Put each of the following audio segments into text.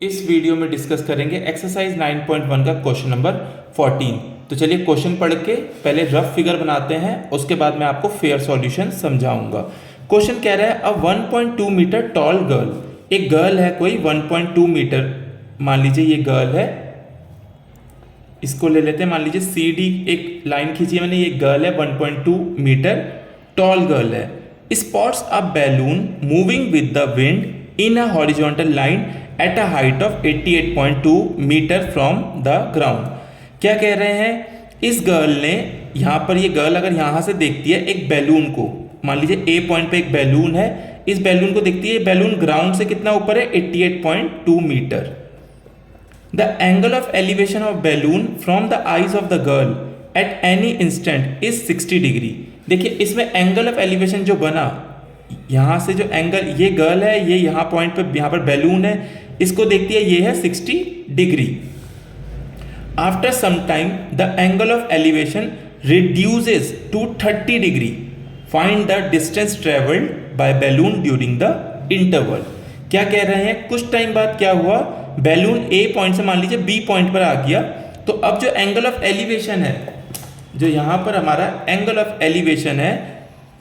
इस वीडियो में डिस्कस करेंगे एक्सरसाइज 9.1 का क्वेश्चन नंबर 14। तो चलिए क्वेश्चन पढ़ के पहले रफ फिगर बनाते हैं, उसके बाद मैं आपको फेयर सॉल्यूशन समझाऊंगा। क्वेश्चन कह रहा है अ 1.2 मीटर टॉल गर्ल, एक गर्ल है कोई 1.2 मीटर, मान लीजिए ये गर्ल है, इसको ले लेते हैं, मान लीजिए सी डी एक लाइन खींची है मैंने, ये गर्ल है 1.2 मीटर टॉल गर्ल है। Spots a balloon moving with the wind in a horizontal line at a height of 88.2 metre from the ground. क्या कह रहे हैं, इस गर्ल ने, यहाँ पर ये गर्ल अगर यहाँ से देखती है एक बैलून को, मान लीजिए ए पॉइंट पे एक बैलून है, इस बैलून को देखती है, बैलून ग्राउंड से कितना ऊपर है 88.2 metre. The angle of elevation of balloon from the eyes of the girl at any instant is 60 degree. देखिए इसमें एंगल ऑफ एलिवेशन जो बना, यहाँ से जो एंगल, ये गर्ल है, ये यहाँ पॉइंट पे, यहाँ पर बैलून है, इसको देखती है, ये है 60 degree. After some time the angle of elevation reduces to 30 degree. Find the distance travelled by balloon during the interval. क्या कह रहे हैं, कुछ टाइम बाद क्या हुआ, बैलून ए पॉइंट से मान लीजिए बी पॉइंट पर आ गया, तो अब जो एंगल ऑफ एलिवेशन है, जो यहाँ पर हमारा एंगल ऑफ एलिवेशन है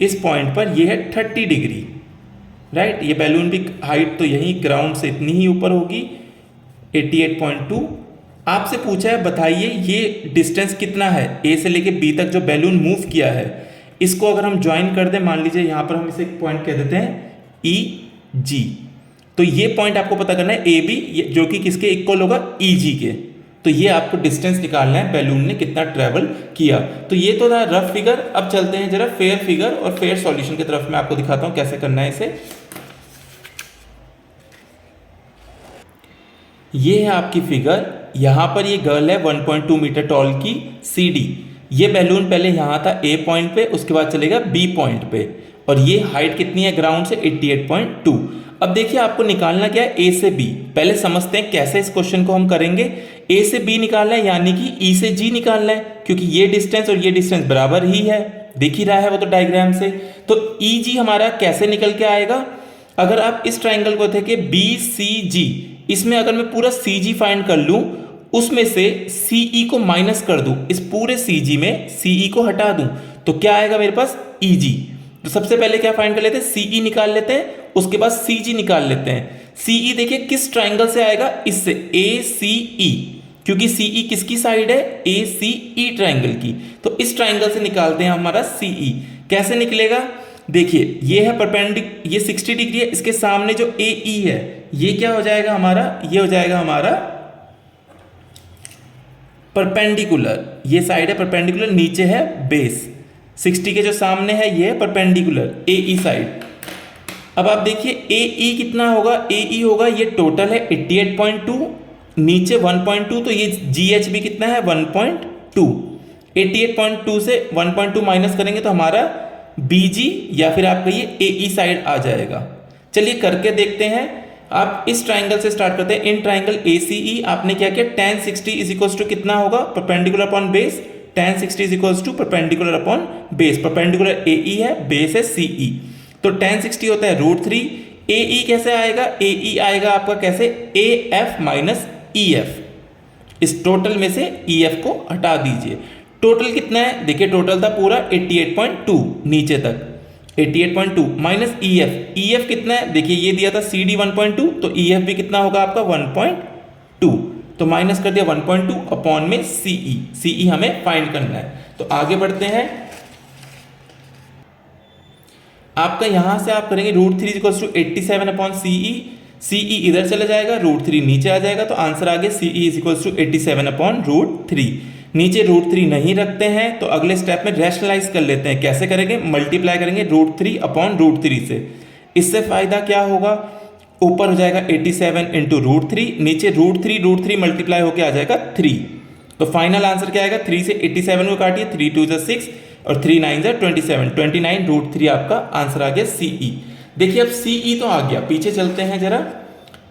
इस पॉइंट पर, ये है 30 डिग्री, राइट। ये बैलून भी हाइट तो यहीं ग्राउंड से इतनी ही ऊपर होगी 88.2। आपसे पूछा है बताइए ये डिस्टेंस कितना है, ए से लेके बी तक जो बैलून मूव किया है, इसको अगर हम ज्वाइन कर दें, मान लीजिए यहाँ पर हम इसे एक पॉइंट कह देते हैं ई जी, तो ये पॉइंट आपको पता करना है ए बी, जो कि किसके इक्वल होगा, ई जी के। तो ये आपको डिस्टेंस निकालना है बैलून ने कितना ट्रेवल किया। तो ये तो था रफ फिगर। अब चलते हैं जरा फेयर फिगर और फेयर सॉल्यूशन की तरफ। मैं आपको दिखाता हूं कैसे करना है इसे। ये है आपकी फिगर, यहां पर ये गर्ल है 1.2 मीटर टॉल की सी डी। ये बैलून पहले यहां था ए पॉइंट पे, उसके बाद चलेगा बी पॉइंट पे, और ये हाइट कितनी है ग्राउंड से 88.2। अब देखिए आपको निकालना क्या है, ए से बी। पहले समझते हैं कैसे इस क्वेश्चन को हम करेंगे। ए से बी निकालना है, यानी कि ई से जी निकालना है, क्योंकि ये डिस्टेंस और ये डिस्टेंस बराबर ही है, दिख ही रहा है वो तो डायग्राम से। तो ई जी हमारा कैसे निकल के आएगा, अगर आप इस ट्राइंगल को देखें बी सी जी, इसमें अगर मैं पूरा सी जी फाइंड कर लूं, उसमें से सी ई को माइनस कर दूं, इस पूरे सी जी में सी ई को हटा दूं, तो क्या आएगा मेरे पास, ई जी। तो सबसे पहले क्या फाइंड कर लेते हैं, सी ई निकाल लेते हैं, उसके बाद सी जी निकाल लेते हैं। सी ई देखिए किस ट्राइंगल से आएगा, इससे ए सी ई, क्योंकि सी ई किसकी साइड है, ए सी ई ट्राइंगल की। तो इस ट्राइंगल से निकालते हैं हमारा सी ई। कैसे निकलेगा, देखिए ये है परपेंडिकुलर, ये 60 डिग्री है, इसके सामने जो ए ई है, ये क्या हो जाएगा हमारा, ये हो जाएगा हमारा परपेंडिकुलर, ये साइड है परपेंडिकुलर, नीचे है बेस। 60 के जो सामने है ये है परपेंडिकुलर ए ई साइड। अब आप देखिए ए ई कितना होगा, ए ई होगा, ये टोटल है 88.2, नीचे 1.2, तो ये जी एच भी कितना है 1.2। 88.2 से 1.2 माइनस करेंगे तो हमारा बी जी, या फिर आप कहिए ए ई साइड आ जाएगा। चलिए करके देखते हैं। आप इस ट्राइंगल से स्टार्ट करते हैं, इन ट्राइंगल ए सी ई आपने क्या किया, tan 60 इज इक्वल्स टू कितना होगा, perpendicular upon base, tan 60 is equals to perpendicular upon base. Perpendicular A E है, बेस है सी ई, तो tan 60 होता है √3। ए ई कैसे आएगा, ए ई आएगा आपका कैसे, A F minus E F. इस टोटल में से ई एफ को हटा दीजिए। टोटल कितना है, देखिए टोटल था पूरा 88.2 नीचे तक, 88.2 minus E F. E F कितना है, देखिए ये दिया था सी डी 1.2, तो ई एफ भी कितना होगा आपका 1.2, तो माइनस कर दिया 1.2 अपॉन में सी ई। सी ई हमें फाइंड करना है। तो आगे बढ़ते हैं, आपका यहां से आप करेंगे √3 इक्वल्स टू 87 अपॉन सी ई। सी ई इधर चला जाएगा, √3 नीचे आ जाएगा, तो आंसर आ गया C E is equals to 87 upon √3। नीचे √3 नहीं रखते हैं, तो अगले स्टेप में रैशनलाइज कर लेते हैं। कैसे करेंगे, मल्टीप्लाई करेंगे √3 अपॉन √3 से। इससे फायदा क्या होगा, ऊपर हो जाएगा 87 इंटू √3, नीचे √3 मल्टीप्लाई होकर आ जाएगा 3। तो फाइनल आंसर क्या आएगा, 3 से 87 को काटिए, 3 2 6 और 3 9 27, 29 √3 आपका आंसर आ गया सी ई। देखिए अब सी ई तो आ गया, पीछे चलते हैं जरा,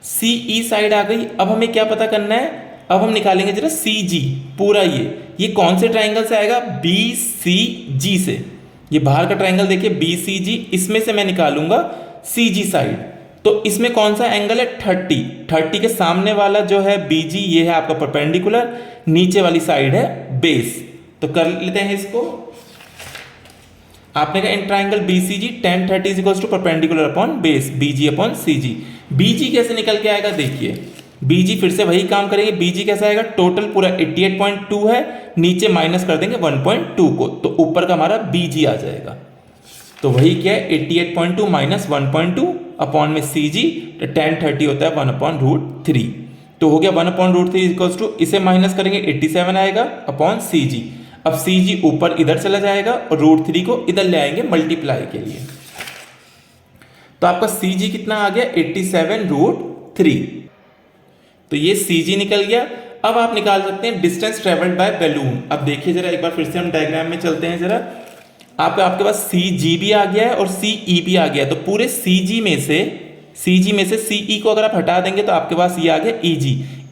सी ई साइड आ गई। अब हमें क्या पता करना है, अब हम निकालेंगे जरा सी जी पूरा। ये कौन से ट्राइंगल से आएगा, बी सी जी से। ये बाहर का ट्राइंगल देखिए बी सी जी, इसमें से मैं निकालूंगा सी जी साइड। तो इसमें कौन सा एंगल है 30, 30 के सामने वाला जो है BG ये है आपका परपेंडिकुलर, नीचे वाली साइड है बेस। तो कर लेते हैं इसको। आपने कहा in triangle BCG tan 30 is equals to perpendicular upon base BG upon CG। BG कैसे निकल के आएगा देखिए, BG फिर से वही काम करेंगे। BG कैसा आएगा, टोटल पूरा 88.2 है, नीचे माइनस कर देंगे 1.2 को, तो ऊपर का हमारा BG आ जाएगा। तो वही क्या है 88.2 माइनस 1.2 अपॉन में CG, तो tan 30 होता है 1/√3। तो हो गया 1/√3 इक्वल्स टू, इसे माइनस करेंगे 87 आएगा अपॉन CG। अब CG ऊपर इधर चला जाएगा और √3 को इधर ले आएंगे मल्टीप्लाई के लिए। तो आपका CG कितना आ गया 87√3। तो ये CG निकल गया। अब आप निकाल सकते हैं डिस्टेंस ट्रेवल्ड बाय बैलून। अब देखिए जरा एक बार फिर से हम डायग्राम में चलते हैं जरा। आपके पास CG भी आ गया है और CE भी आ गया है। तो पूरे CG में से CE को अगर आप हटा देंगे तो आपके पास ये आ गया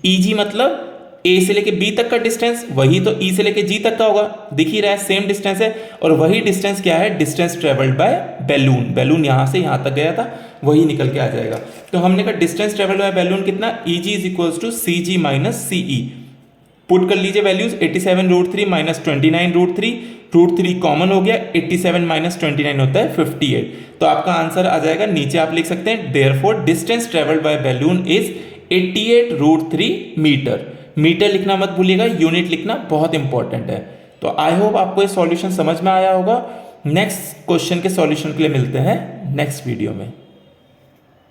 EG मतलब A से लेके B तक का डिस्टेंस, वही तो E से लेके G तक का होगा, दिख ही रहा है सेम डिस्टेंस है। और वही डिस्टेंस क्या है, distance travelled by balloon. Balloon यहां से यहां तक गया था, वही निकल के आ जाएगा। तो हमने कहा डिस्टेंस ट्रेवल्ड बाय बैलून कितना, EG is equals to CG minus CE। Put कर लीजिए वैल्यूज, 87√3 माइनस 29√3, √3 कॉमन हो गया, 87 माइनस 29 होता है 58। तो आपका आंसर आ जाएगा, नीचे आप लिख सकते हैं therefore distance travelled by balloon is 88√3 metre. Metre लिखना मत भूलिएगा, यूनिट लिखना बहुत इंपॉर्टेंट है। तो आई होप आपको ये सॉल्यूशन समझ में आया होगा। नेक्स्ट क्वेश्चन के सॉल्यूशन के लिए मिलते हैं नेक्स्ट वीडियो में।